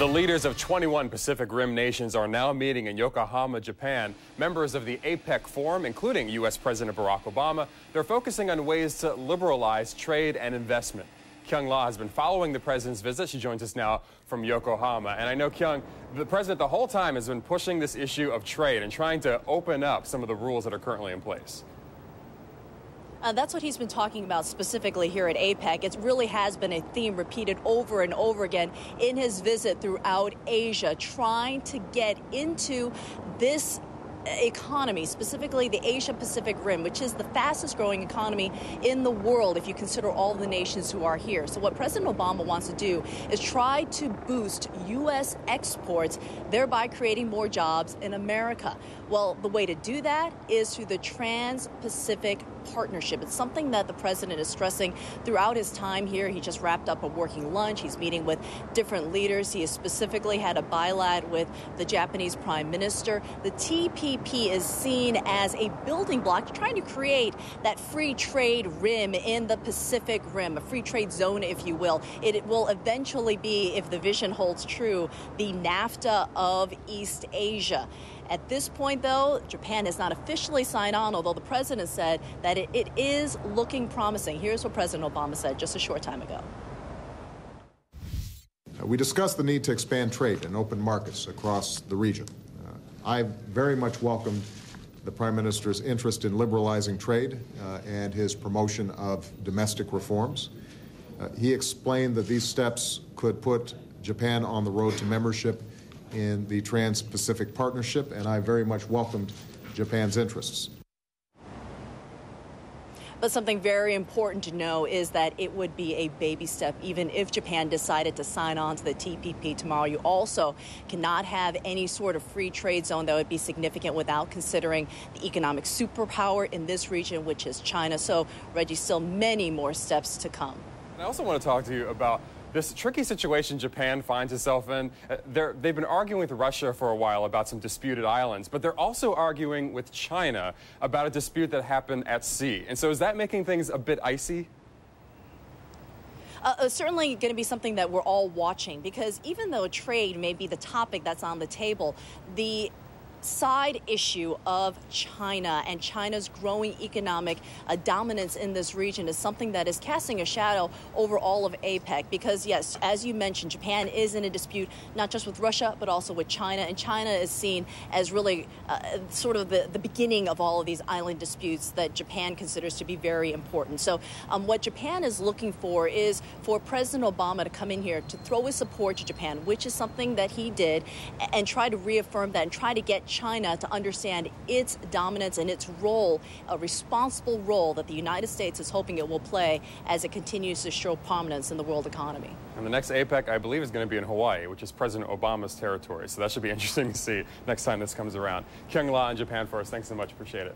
The leaders of 21 Pacific Rim nations are now meeting in Yokohama, Japan. Members of the APEC Forum, including U.S. President Barack Obama, they're focusing on ways to liberalize trade and investment. Kyung La has been following the president's visit. She joins us now from Yokohama. And I know, Kyung, the president the whole time has been pushing this issue of trade and trying to open up some of the rules that are currently in place. That's what he's been talking about specifically here at APEC. It really has been a theme repeated over and over again in his visit throughout Asia, trying to get into this economy, specifically the Asia-Pacific Rim, which is the fastest growing economy in the world if you consider all the nations who are here. So what President Obama wants to do is try to boost U.S. exports, thereby creating more jobs in America. Well, the way to do that is through the Trans-Pacific Partnership. It's something that the president is stressing throughout his time here. He just wrapped up a working lunch. He's meeting with different leaders. He has specifically had a bilat with the Japanese Prime Minister. The TPP is seen as a building block trying to create that free trade rim in the Pacific Rim, a free trade zone, if you will. It will eventually be, if the vision holds true, the NAFTA of East Asia. At this point, though, Japan has not officially signed on, although the president said that it is looking promising. Here's what President Obama said just a short time ago. We discussed the need to expand trade and open markets across the region. I very much welcomed the Prime Minister's interest in liberalizing trade and his promotion of domestic reforms. He explained that these steps could put Japan on the road to membership in the Trans-Pacific Partnership, and I very much welcomed Japan's interests. But something very important to know is that it would be a baby step even if Japan decided to sign on to the TPP tomorrow. You also cannot have any sort of free trade zone that would be significant without considering the economic superpower in this region, which is China. So, Reggie, still many more steps to come. I also want to talk to you about this tricky situation Japan finds itself in. They've been arguing with Russia for a while about some disputed islands, but they're also arguing with China about a dispute that happened at sea. And so is that making things a bit icy? Certainly going to be something that we're all watching, because even though trade may be the topic that's on the table, the side issue of China and China's growing economic dominance in this region is something that is casting a shadow over all of APEC, because yes, as you mentioned, Japan is in a dispute not just with Russia but also with China, and China is seen as really sort of the beginning of all of these island disputes that Japan considers to be very important. So what Japan is looking for is for President Obama to come in here to throw his support to Japan, which is something that he did, and try to reaffirm that and try to get China to understand its dominance and its role, a responsible role that the United States is hoping it will play as it continues to show prominence in the world economy. And the next APEC, I believe, is going to be in Hawaii, which is President Obama's territory. So that should be interesting to see next time this comes around. Kyung La in Japan for us. Thanks so much. Appreciate it.